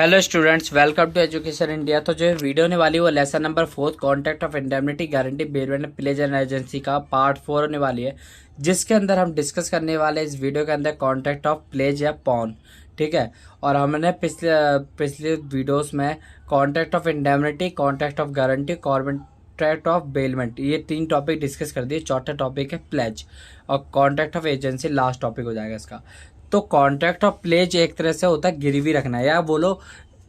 Hello students, welcome to education India. तो जो video होने वाली है वो lesson number 4 contract of indemnity guarantee bailment pledge and agency का पार्ट 4 होने वाली है, जिसके अंदर हम डिस्कस करने वाले हैं इस वीडियो के अंदर कॉन्ट्रैक्ट ऑफ प्लेज या पॉन। ठीक है, और हमने पिछले वीडियोस में contract of indemnity, contract of guarantee, contract of bailment, ये 3 टॉपिक डिस्कस कर दिए। चौथा टॉपिक है प्लेज और contract of agency last topic हो जाएगा इसका। तो कॉन्ट्रैक्ट ऑफ प्लेज एक तरह से होता है गिरवी रखना, या बोलो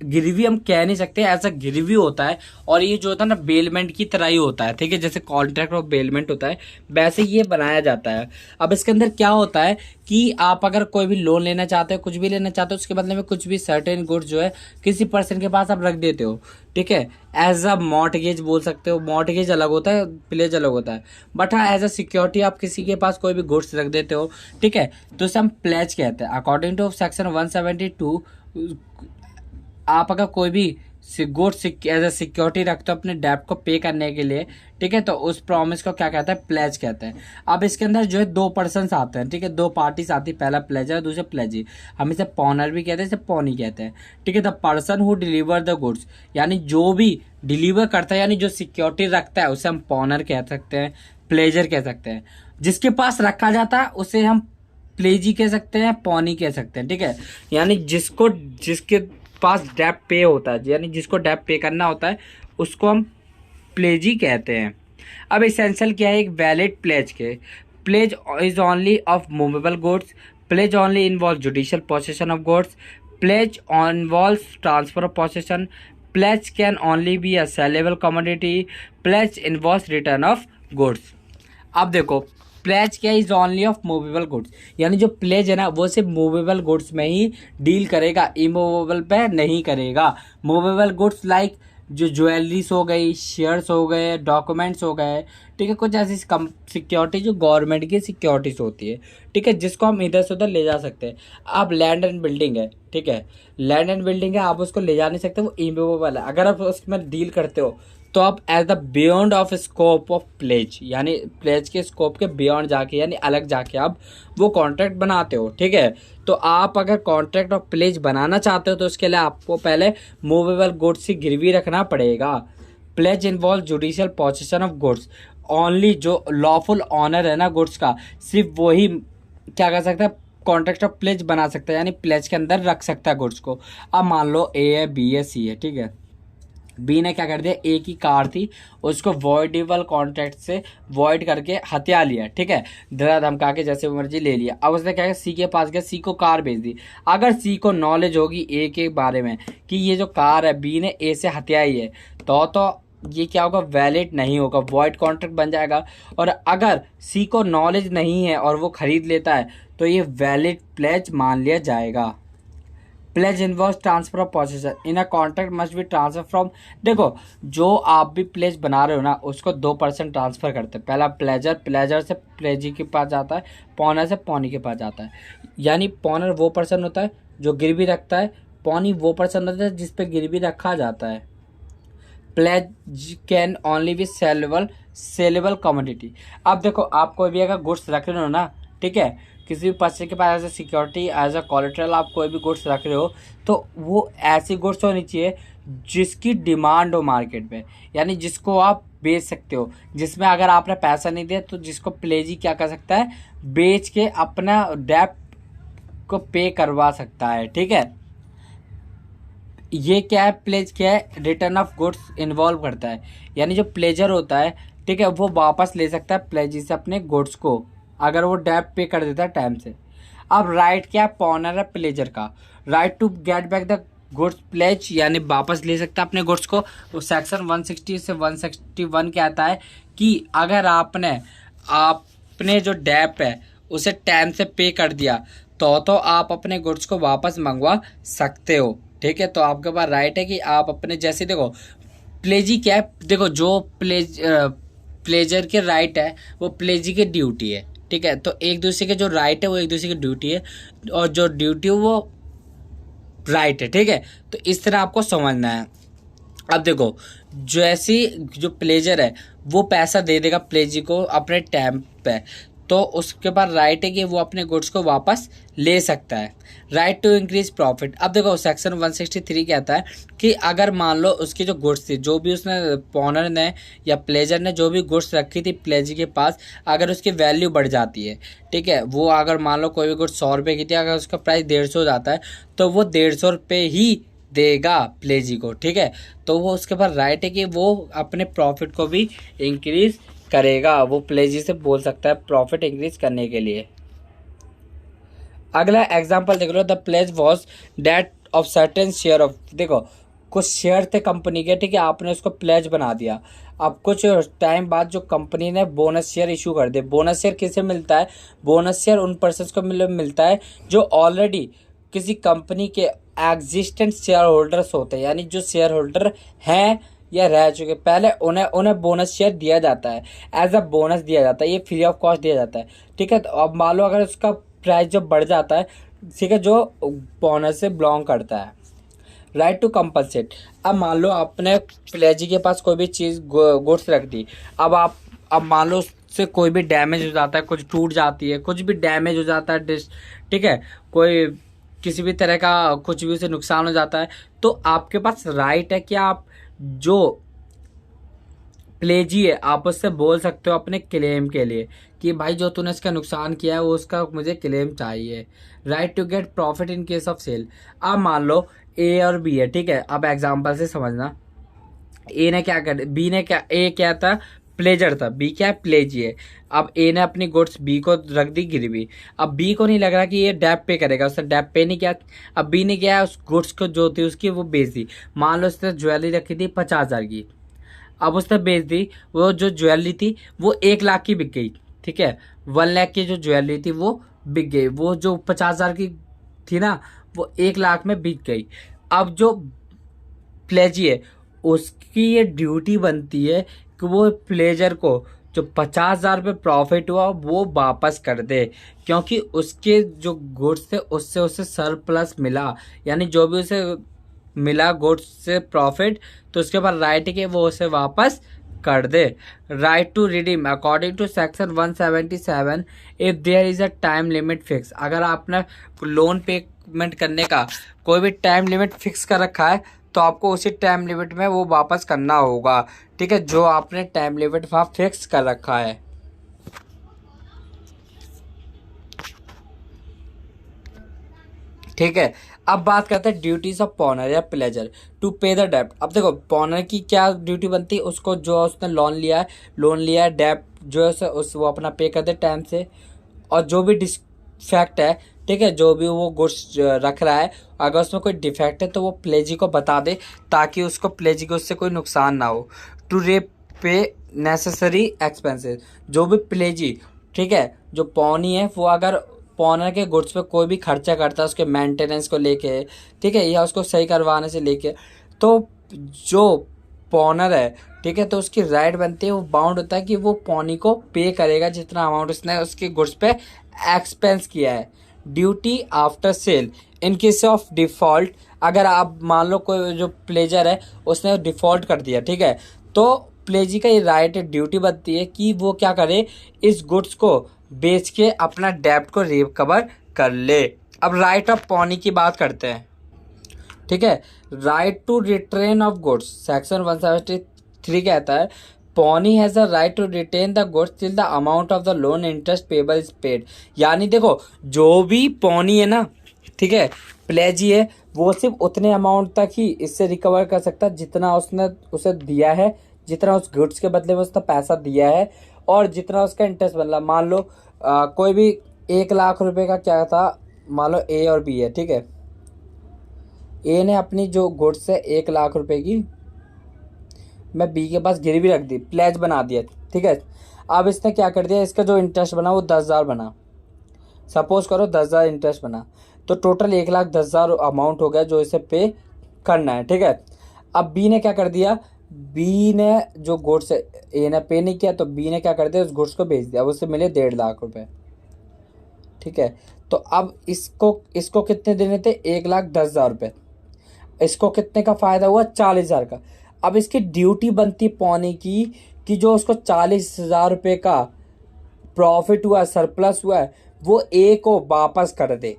गिरवी हम कह नहीं सकते, ऐसा गिरवी होता है। और ये जो होता है ना बेलमेंट की तरह ही होता है। ठीक है, जैसे कॉन्ट्रैक्ट ऑफ बेलमेंट होता है वैसे ये बनाया जाता है। अब इसके अंदर क्या होता है कि आप अगर कोई भी लोन लेना चाहते हो, कुछ भी लेना चाहते हो, उसके बदले में कुछ भी सर्टेन गुड्स जो है किसी पर्सन के पास आप रख देते हो। ठीक है, एज अ मॉर्टगेज बोल सकते हो। मॉर्टगेज अलग होता है, प्लेज अलग होता है, बट हाँ एज अ सिक्योरिटी आप किसी के पास कोई भी गुड्स रख देते हो। ठीक है, तो इसे हम प्लेज कहते हैं। अकॉर्डिंग टू सेक्शन 172 आप अगर कोई भी गुड्स एज ए सिक्योरिटी रखते हो अपने डेब्ट को पे करने के लिए, ठीक है, तो उस प्रॉमिस को क्या कहते हैं, प्लेज कहते हैं। अब इसके अंदर जो है 2 पर्सन्स आते हैं। ठीक है, 2 पार्टीज आती है, पहला प्लेजर और दूसरा प्लेजी। हम इसे पॉनर भी कहते हैं, इसे पॉनी कहते हैं। ठीक है, the person who deliver the goods, यानी जो भी डिलीवर करता है, यानी जो सिक्योरिटी रखता है, उसे हम पॉनर कह सकते हैं, प्लेजर कह सकते हैं। जिसके पास रखा जाता है उसे हम प्लेजी कह सकते हैं, पॉनी कह सकते हैं। ठीक है, यानी जिसके पास डेब्ट पे होता है, यानी जिसको डेब्ट पे करना होता है, उसको हम प्लेजी कहते हैं। अब एसेंशियल क्या है एक वैलिड प्लेज के। Pledge is only of movable goods, pledge only involve judicial possession of goods, pledge involve transfer of possession, pledge can only be a saleable commodity, pledge involve return of goods. अब देखो pledge क्या is only of movable goods, यानी जो pledge है ना वो सिर्फ movable goods में ही डील करेगा, इमूवेबल पे नहीं करेगा। मूवेबल गुड्स लाइक जो ज्वेलरीज हो गई, शेयर्स हो गए, डॉक्यूमेंट्स हो गए। ठीक है, कुछ ऐसी सिक्योरिटी जो गवर्नमेंट की सिक्योरिटीज होती है। ठीक है, जिसको हम इधर से उधर ले जा सकते हैं। अब लैंड एंड बिल्डिंग है, ठीक है, लैंड एंड बिल्डिंग है, आप उसको ले जा नहीं सकते, वो इमूवेबल है। अगर आप उसमें डील करते हो तो आप as the beyond of scope of pledge, यानी प्लेज के स्कोप के बियॉन्ड जाके, यानी अलग जाके आप वो कॉन्ट्रैक्ट बनाते हो। ठीक है, तो आप अगर कॉन्ट्रैक्ट ऑफ प्लेज बनाना चाहते हो तो उसके लिए आपको पहले मूवेबल गुड्स की गिरवी रखना पड़ेगा। Pledge involve judicial possession of goods, only जो लॉफुल ऑनर है ना गुड्स का, सिर्फ वही क्या कर सकता है, कॉन्ट्रैक्ट ऑफ प्लेज बना सकता है, यानी प्लेज के अंदर रख सकता है गुड्स को। अब मान लो ए है, बी है, सी है। ठीक है, बी ने क्या कर दिया, ए की कार थी, उसको वॉइडेबल कॉन्ट्रैक्ट से वॉइड करके हत्या लिया। ठीक है, धरा धमका के जैसे मर्जी ले लिया। अब उसने क्या किया, सी के पास गया, सी को कार बेच दी। अगर सी को नॉलेज होगी ए के बारे में कि ये जो कार है बी ने ए से हत्याई है, तो ये क्या होगा, वैलिड नहीं होगा, वॉइड कॉन्ट्रैक्ट बन जाएगा। और अगर सी को नॉलेज नहीं है और वो खरीद लेता है तो ये वैलिड प्लेज मान लिया जाएगा। Pledge involve transfer of possession in a contract must be transfer from, देखो जो आप भी प्लेज बना रहे हो ना उसको 2% ट्रांसफर करते हैं। पहला प्लेजर से प्लेजी के पास जाता है, पॉनर से पॉनी के पास जाता है। यानी पॉनर वो पर्सन होता है जो गिरवी रखता है, पॉनी वो पर्सन होता है जिस पे गिरवी रखा जाता है। Pledge can only be saleable commodity. अब देखो आप कोई भी अगर गुड्स रख रहे हो ना, ठीक है, किसी भी पर्सन के पास as a security, as a collateral आप कोई भी गुड्स रख रहे हो, तो वो ऐसी गुड्स होनी चाहिए जिसकी डिमांड हो मार्केट में, यानी जिसको आप बेच सकते हो, जिसमें अगर आपने पैसा नहीं दिया तो जिसको प्लेजी क्या कर सकता है, बेच के अपना डेब्ट को पे करवा सकता है। ठीक है, ये क्या है, प्लेज क्या है, रिटर्न ऑफ गुड्स इन्वॉल्व करता है, यानी जो प्लेजर होता है, ठीक है, वो वापस ले सकता है प्लेजी से अपने गुड्स को अगर वो डेब्ट पे कर देता है टाइम से। अब राइट क्या है, पॉनर है प्लेजर का, right to get back the goods pledge, यानी वापस ले सकता है अपने गुड्स को। तो सेक्शन 160 से 161 कहता है कि अगर आपने जो डेब्ट है उसे टाइम से पे कर दिया तो आप अपने गुड्स को वापस मंगवा सकते हो। ठीक है, तो आपके पास राइट है कि आप अपने, जैसे देखो प्लेजी क्या है, देखो जो प्लेजर के राइट है वो प्लेजी की ड्यूटी है। ठीक है, तो एक दूसरे के जो राइट है वो एक दूसरे की ड्यूटी है, और जो ड्यूटी है वो राइट है। ठीक है, तो इस तरह आपको समझना है। अब देखो जैसी जो प्लेजर है वो पैसा दे देगा प्लेजी को अपने टाइम पे, तो उसके पास राइट है कि वो अपने गुड्स को वापस ले सकता है। Right to increase profit. अब देखो सेक्शन 163 कहता है कि अगर मान लो उसकी जो गुड्स थी, जो भी उसने पॉनर ने या प्लेजर ने जो भी गुड्स रखी थी प्लेजी के पास, अगर उसकी वैल्यू बढ़ जाती है, ठीक है, वो अगर मान लो कोई भी गुड्स 100 रुपये की थी, अगर उसका प्राइस 150 हो जाता है तो वो 150 रुपये ही देगा प्लेजी को, ठीक है। तो वो उसके पास राइट है कि वो अपने प्रॉफिट को भी इंक्रीज करेगा, वो प्लेजी से बोल सकता है प्रॉफिट इंक्रीज करने के लिए। अगला एग्जांपल देख लो, the pledge was date of certain share of, देखो कुछ शेयर थे कंपनी के, ठीक है, आपने उसको प्लेज बना दिया। अब कुछ टाइम बाद जो कंपनी ने बोनस शेयर इशू कर दे। बोनस शेयर किसे मिलता है? बोनस शेयर उन पर्सन को मिलता है जो ऑलरेडी किसी कंपनी के एग्जिस्टेंट शेयर होल्डर्स होते हैं, यानी जो शेयर होल्डर हैं या रह चुके पहले, उन्हें बोनस शेयर दिया जाता है, एज अ बोनस दिया जाता है, ये फ्री ऑफ कॉस्ट दिया जाता है, ठीक है। तो अब मान लो अगर उसका प्राइस जो बढ़ जाता है, ठीक है, जो बोनस से बिलोंग करता है। Right to compensate. अब मान लो आपने प्लेजी के पास कोई भी चीज़ गुड्स रख दी, अब मान लो उससे कोई भी डैमेज हो जाता है, कुछ टूट जाती है, कुछ भी डैमेज हो जाता है, ठीक है, कोई किसी भी तरह का कुछ भी उसे नुकसान हो जाता है, तो आपके पास राइट है कि आप जो प्लेजी है आप उससे बोल सकते हो अपने क्लेम के लिए कि भाई जो तूने इसका नुकसान किया है वो उसका मुझे क्लेम चाहिए। Right to get profit in case of sale. अब मान लो ए और बी है, ठीक है, अब एग्जांपल से समझना। ए ने क्या कर, बी ने क्या, ए क्या था? प्लेजर था, बी क्या है? प्लेजी है। अब ए ने अपनी गुड्स बी को रख दी गिरवी। अब बी को नहीं लग रहा कि ये डेप पे करेगा, उसने डेप पे नहीं किया। अब बी ने क्या है, उस गुड्स को जो थी उसकी वो बेच दी। मान लो उसने ज्वेलरी रखी थी 50,000 की, अब उसने बेच दी। वो जो ज्वेलरी थी वो 1 लाख की बिक गई, ठीक है, 1 लाख की जो ज्वेलरी थी वो बिक गई। वो जो 50,000 की थी ना, वो 1 लाख में बिक गई। अब जो प्लेजी है उसकी ये ड्यूटी बनती है कि वो प्लेजर को जो 50,000 रुपये प्रॉफिट हुआ वो वापस कर दे, क्योंकि उसके जो गुड्स थे उससे उसे सरप्लस मिला, यानी जो भी उसे मिला गुड्स से प्रॉफिट, तो उसके बाद राइट है कि वो उसे वापस कर दे। Right to redeem according to section 177 if there is a time limit fix. अगर आपने लोन पेमेंट करने का कोई भी टाइम लिमिट फिक्स कर रखा है तो आपको उसी टाइम लिमिट में वो वापस करना होगा, ठीक है, जो आपने टाइम लिमिट वहाँ फिक्स कर रखा है। ठीक है, अब बात करते हैं ड्यूटीज ऑफ पॉनर या प्लेजर टू पे द डेप्ट। अब देखो पॉनर की क्या ड्यूटी बनती है, उसको जो उसने लोन लिया है डेप्ट जो है वो अपना पे कर दे टाइम से, और जो भी डिफेक्ट है, ठीक है, जो भी वो गुड्स रख रहा है, अगर उसमें कोई डिफेक्ट है तो वो प्लेजी को बता दे ताकि उसको प्लेजी को उससे कोई नुकसान ना हो। टू रे पे नेसेसरी एक्सपेंसेस। जो भी प्लेजी, ठीक है, जो पौनी है वो अगर पॉनर के गुड्स पे कोई भी खर्चा करता है उसके मेंटेनेंस को लेके, ठीक है, या उसको सही करवाने से लेके, तो जो पॉनर है, ठीक है, तो उसकी राइट बनती है, वो बाउंड होता है कि वो पॉनी को पे करेगा जितना अमाउंट उसने उसके गुड्स पे एक्सपेंस किया है। Duty after sale in case of default. अगर आप मान लो कोई जो प्लेजर है उसने डिफॉल्ट कर दिया, ठीक है, तो प्लेजी का ये राइट ड्यूटी बनती है कि वो क्या करे, इस गुड्स को बेच के अपना डेब्ट को रिकवर कर ले। अब राइट ऑफ पॉनी की बात करते हैं, ठीक है। Right to retain of goods section 173 कहता है pawnee has a right to retain the goods till the amount of the loan interest payable is paid. यानी देखो जो भी पॉनी है ना, ठीक है, प्लेजी है, वो सिर्फ उतने अमाउंट तक ही इससे रिकवर कर सकता है जितना उसने उसे दिया है, जितना उस गुड्स के बदले में उसने पैसा दिया है और जितना उसका इंटरेस्ट बन रहा। मान लो कोई भी 1 लाख रुपए का क्या था, मान लो ए और बी है, ठीक है, ए ने अपनी जो गुड्स है 1 लाख रुपए की मैं बी के पास गिरवी रख दी, प्लेज बना दिया, ठीक है। अब इसने क्या कर दिया, इसका जो इंटरेस्ट बना वो 10,000 बना, सपोज करो 10,000 इंटरेस्ट बना, तो टोटल 1,10,000 अमाउंट हो गया जो इसे पे करना है, ठीक है। अब बी ने क्या कर दिया, बी ने जो गुड्स ए ने पे नहीं किया तो बी ने क्या कर दिया, उस गुड्स को बेच दिया, अब उससे मिले 1.5 लाख रुपए, ठीक है। तो अब इसको कितने देने थे, 1,10,000 रुपये, इसको कितने का फायदा हुआ, 40,000 का। अब इसकी ड्यूटी बनती पौने की कि जो उसको 40,000 रुपये का प्रॉफिट हुआ, सरप्लस हुआ है, वो ए को वापस कर दे।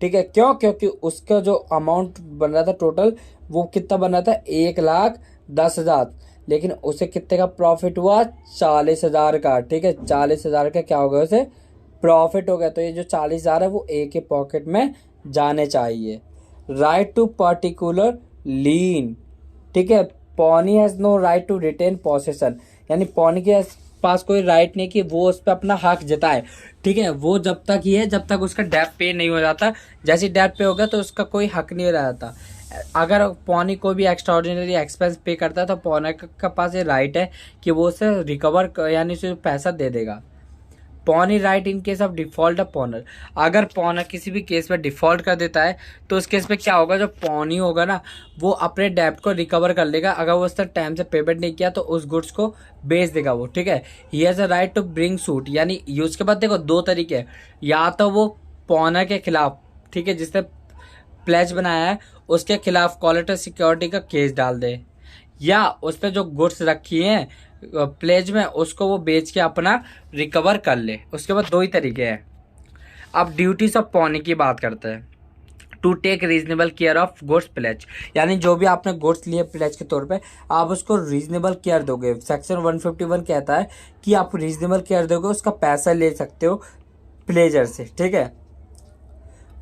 ठीक है, क्यों? क्योंकि उसका जो अमाउंट बन रहा था टोटल, वो कितना बन रहा था, 1,10,000, लेकिन उसे कितने का प्रॉफिट हुआ, 40,000 का। ठीक है, 40,000 का क्या हो गया, उसे प्रॉफिट हो गया। तो ये जो 40,000 है वो ए के पॉकेट में जाने चाहिए। Right to particular lien. ठीक है, pawnee has no right to retain possession, यानी पॉनी के पास कोई राइट नहीं कि वो उस पर अपना हक जताए। ठीक है, वो जब तक ही है जब तक उसका डेट पे नहीं हो जाता। जैसे डेट पे हो गया तो उसका कोई हक नहीं रहता। अगर पॉनी कोई भी एक्स्ट्राऑर्डिनरी एक्सपेंस पे करता है तो पॉनी का पास ये राइट है कि वो उसे रिकवर यानी उसे पैसा दे देगा। Pony right in case of default of पॉनर। अगर पॉनर किसी भी केस में डिफॉल्ट कर देता है तो उस केस में क्या होगा, जो पॉनी होगा ना वो अपने डेब्ट को रिकवर कर लेगा। अगर वो उसने टाइम से पेमेंट नहीं किया तो उस गुड्स को बेच देगा वो। ठीक है, he has a right to bring suit, यानी उसके बाद देखो दो तरीके हैं, या तो वो पॉनर के खिलाफ, ठीक है, जिसने प्लेज बनाया है उसके खिलाफ कोलेटरल सिक्योरिटी का केस डाल दे, या उसने जो गुड्स रखी हैं प्लेज में उसको वो बेच के अपना रिकवर कर ले। उसके बाद दो ही तरीके हैं। अब ड्यूटीज ऑफ पॉनी की बात करते हैं। To take reasonable care of goods pledge, यानी जो भी आपने गुड्स लिए प्लेज के तौर पे आप उसको रीजनेबल केयर दोगे। सेक्शन 151 कहता है कि आप रीजनेबल केयर दोगे, उसका पैसा ले सकते हो प्लेजर से। ठीक है,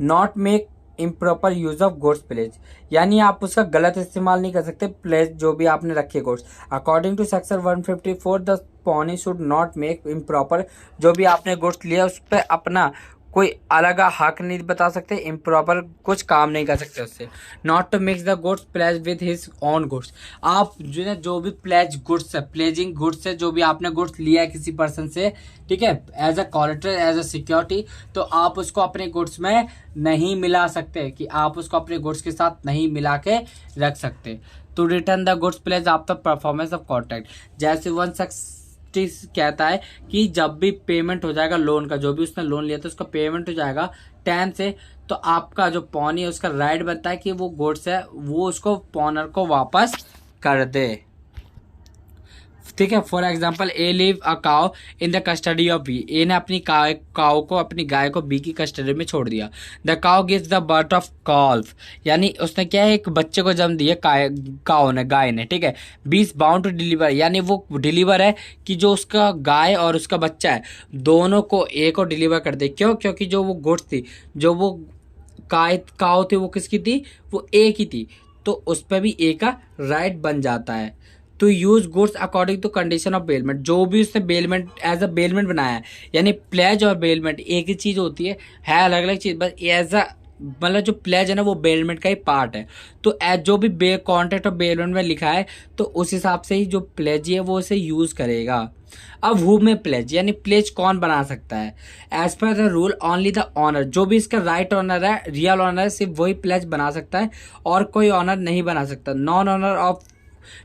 not make improper use of goods pledge, यानी आप उसका गलत इस्तेमाल नहीं कर सकते प्लेज जो भी आपने रखे goods. According to section 154 the pawnee should not make improper, जो भी आपने गुड्स लिया उस पर अपना कोई अलग हक नहीं बता सकते, इम्प्रॉपर कुछ काम नहीं कर सकते उससे। Not to mix the goods pledge with his own goods, आप जो भी प्लेज गुड्स है, प्लेजिंग गुड्स है, जो भी आपने गुड्स लिया है किसी पर्सन से, ठीक है, as a collateral, as a security, तो आप उसको अपने गुड्स में नहीं मिला सकते, कि आप उसको अपने गुड्स के साथ नहीं मिला के रख सकते। To return the goods pledge after performance of contract, जैसे 160 कहता है कि जब भी पेमेंट हो जाएगा लोन का, जो भी उसने लोन लिया था उसका पेमेंट हो जाएगा टाइम से, तो आपका जो पॉनी है उसका राइट बनता है कि वो गुड्स है वो उसको पॉनर को वापस कर दे। ठीक है, for example A leave a cow in the custody of B, A ने अपनी काउ को, अपनी गाय को बी की कस्टडी में छोड़ दिया। The cow gives the birth of calf, यानी उसने क्या है, एक बच्चे को जन्म दिया काउ ने, गाय ने। ठीक है, B is bound to deliver, यानी वो डिलीवर है कि जो उसका गाय और उसका बच्चा है दोनों को ए को डिलीवर कर दे। क्यों? क्योंकि जो वो गुड्स थी, जो वो काउ थी, वो किसकी थी, वो ए की थी, तो उस पर भी ए का राइट बन जाता है। To use goods according to condition of bailment, जो भी उसने बेलमेंट एज अ बेलमेंट बनाया है, यानी प्लेज और बेलमेंट एक ही चीज होती है अलग अलग चीज, बस एज अ मतलब जो प्लेज है ना वो बेलमेंट का ही पार्ट है। तो एज जो भी कॉन्ट्रैक्ट ऑफ बेलमेंट में लिखा है तो उस हिसाब से ही जो प्लेज है वो उसे यूज करेगा। अब हु में प्लेज, यानी प्लेज कौन बना सकता है, as per the rule only the owner, जो भी इसका राइट ऑनर है, रियल ऑनर है, सिर्फ वही प्लेज बना सकता है और कोई ऑनर नहीं बना सकता। नॉन ऑनर ऑफ,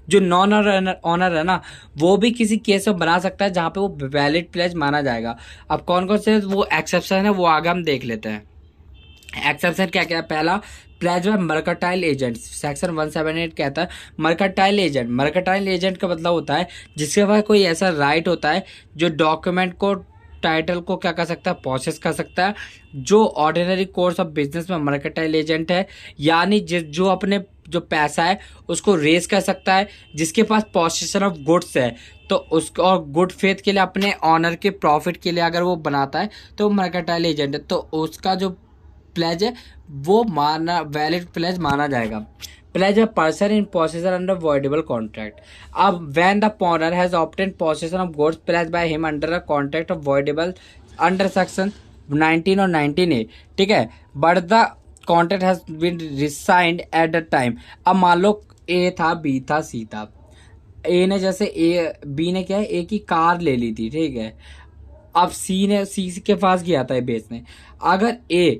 जो नॉन ऑनर है ना वो भी किसी केस में बना सकता है जहां पे वो वैलिड प्लेज माना जाएगा। अब कौन कौन से वो एक्सेप्शन है वो आगे हम देख लेते हैं। एक्सेप्शन क्या क्या है, पहला pledge by mercantile agent, section 178 कहता है मर्केंटाइल एजेंट। मर्केंटाइल एजेंट का मतलब होता है जिसके पास कोई ऐसा राइट होता है जो डॉक्यूमेंट को, टाइटल को क्या कर सकता है, प्रोसेस कर सकता है। जो ऑर्डिनरी कोर्स ऑफ बिजनेस में मर्केंटाइल एजेंट है, यानी जो अपने जो पैसा है उसको रेस कर सकता है, जिसके पास पोसेशन ऑफ गुड्स है तो उसको, और गुड फेथ के लिए अपने ऑनर के प्रॉफिट के लिए अगर वो बनाता है तो मर्केंटाइल एजेंट है, तो उसका जो प्लेज है वो माना वैलिड प्लेज माना जाएगा। Pledge a person in possession under voidable contract. अब when the pawnor has obtain possession of goods pledge by him under a contract of voidable under section 19 और 19A, ठीक है, but the contract has been rescinded at the time. अब मान लो ए था, B था, सी था। ए ने जैसे बी ने क्या है, ए की कार ले ली थी, ठीक है। अब सी के पास गया था बेचने। अगर ए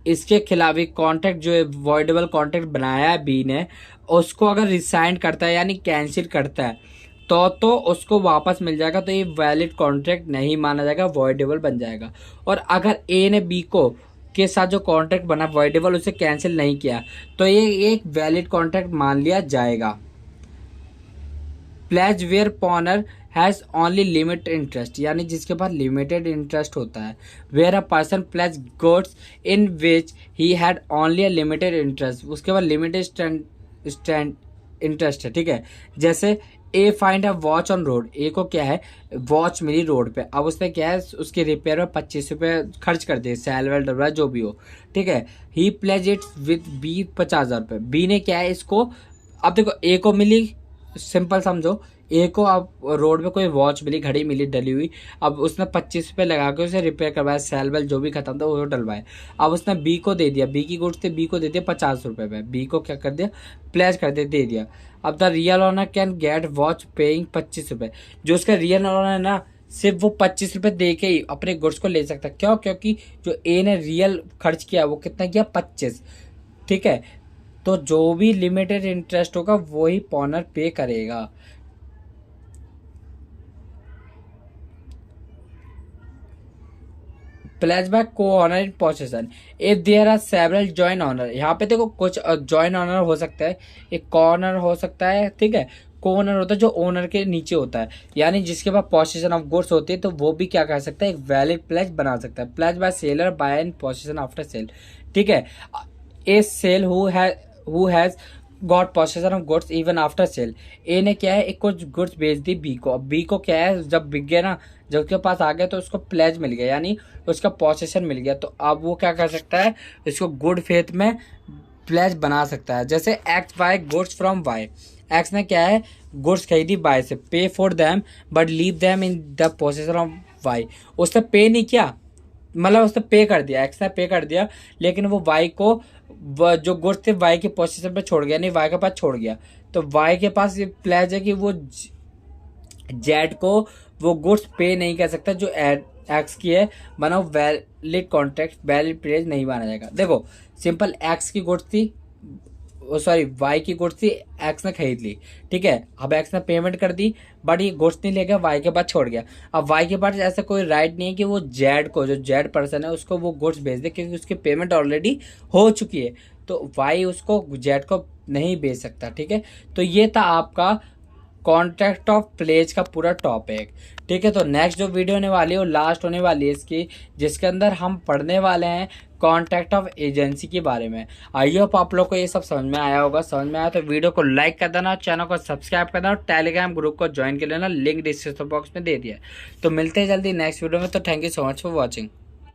इसके खिलाफ एक कॉन्ट्रैक्ट जो है वॉइडेबल कॉन्ट्रैक्ट बनाया है बी ने, उसको अगर रिसाइन करता है यानी कैंसिल करता है तो उसको वापस मिल जाएगा, तो ये वैलिड कॉन्ट्रैक्ट नहीं माना जाएगा, वॉइडेबल बन जाएगा। और अगर ए ने बी को के साथ जो कॉन्ट्रैक्ट बना वॉइडेबल, उसे कैंसिल नहीं किया तो ये एक वैलिड कॉन्ट्रैक्ट मान लिया जाएगा। Pledge where pawnor has only limited interest, यानी जिसके पास लिमिटेड इंटरेस्ट होता है। Where a person pledge goods in which he had only a limited interest, उसके बाद लिमिटेड इंटरेस्ट है, ठीक है। जैसे A find a watch on road, A को क्या है, वॉच मिली रोड पे, अब उसने क्या है उसके रिपेयर में 25 रुपये खर्च कर दिए, सेल वेल डर जो भी हो, ठीक है। He pledge it with B 50,000 रुपये, बी ने क्या है इसको, अब देखो ए को मिली, सिंपल समझो, ए को अब रोड पे कोई वॉच मिली, घड़ी मिली डली हुई, अब उसने 25 रुपये लगा के उसे रिपेयर करवाया, सेल वेल जो भी खत्म था वो डलवाया। अब उसने बी को दे दिया, बी की गुड्स थे, बी को दे दिया 50 रुपये में, बी को क्या कर दिया, प्लेज कर दिया, दे दिया। अब the real owner can get watch paying 25 रुपये, जो उसका रियल ओनर है ना, सिर्फ वो 25 रुपये दे के ही अपने गुड्स को ले सकता है। क्यों? क्योंकि जो ए ने रियल खर्च किया वो कितना किया, 25, ठीक है। तो जो भी लिमिटेड इंटरेस्ट होगा वो ही पॉनर पे करेगा। Pledge by co-owner in possession if there are several joint owner, यहाँ पे देखो कुछ जॉइन ऑनर हो सकता है, एक को ऑनर हो सकता है, ठीक है। को ओनर होता है जो ओनर के नीचे होता है, यानी जिसके पास पोसेशन ऑफ गुड्स होती है, तो वो भी क्या कर सकता है, एक वैलिड प्लेज बना सकता है। Pledge by seller buyer in possession after sale, ठीक है। A seller who has got possession of goods even after sale, A ने क्या है एक कुछ गुड्स बेच दी बी को, अब बी को क्या है जब बिक गया ना, जब उसके पास आ गया तो उसको प्लेज मिल गया, यानी उसका पोसेशन मिल गया, तो अब वो क्या कर सकता है, इसको गुड फेथ में प्लेज बना सकता है। जैसे X buy goods from Y, X ने क्या है गुड्स खरीदी बाय से, pay for them but leave them in the possession of Y, उसने पे नहीं किया, मतलब उसने पे कर दिया, एक्स ने पे कर दिया, लेकिन वो वाई को जो गुड्स थे वाई के पोजीशन पे छोड़ गया, नहीं वाई के पास छोड़ गया, तो वाई के पास ये प्लेज है कि वो जेड को वो गुड्स पे नहीं कर सकता जो एक्स की है, बना वैलिड कॉन्ट्रैक्ट, वैलिड प्लेज नहीं माना जाएगा। देखो सिंपल, एक्स की गुड्स थी, सॉरी वाई की गुड्स थी, एक्स ने खरीद ली, ठीक है। अब एक्स ने पेमेंट कर दी, बट ये गुड्स नहीं ले गया, वाई के पास छोड़ गया। अब वाई के पास ऐसा कोई राइट नहीं है कि वो जेड को, जो जेड पर्सन है उसको वो गुड्स भेज दे, क्योंकि उसकी पेमेंट ऑलरेडी हो चुकी है, तो वाई उसको जेड को नहीं भेज सकता, ठीक है। तो ये था आपका कॉन्ट्रैक्ट ऑफ प्लेज का पूरा टॉपिक, ठीक है। तो नेक्स्ट जो वीडियो होने वाली है वो लास्ट होने वाली है इसकी, जिसके अंदर हम पढ़ने वाले हैं कॉन्ट्रैक्ट ऑफ एजेंसी के बारे में। आई होप आप लोग को ये सब समझ में आया होगा, समझ में आया तो वीडियो को लाइक कर देना, चैनल को सब्सक्राइब कर देना और टेलीग्राम ग्रुप को ज्वाइन कर लेना, लिंक डिस्क्रिप्शन बॉक्स में दे दिया। तो मिलते हैं जल्दी नेक्स्ट वीडियो में, तो thank you so much for watching.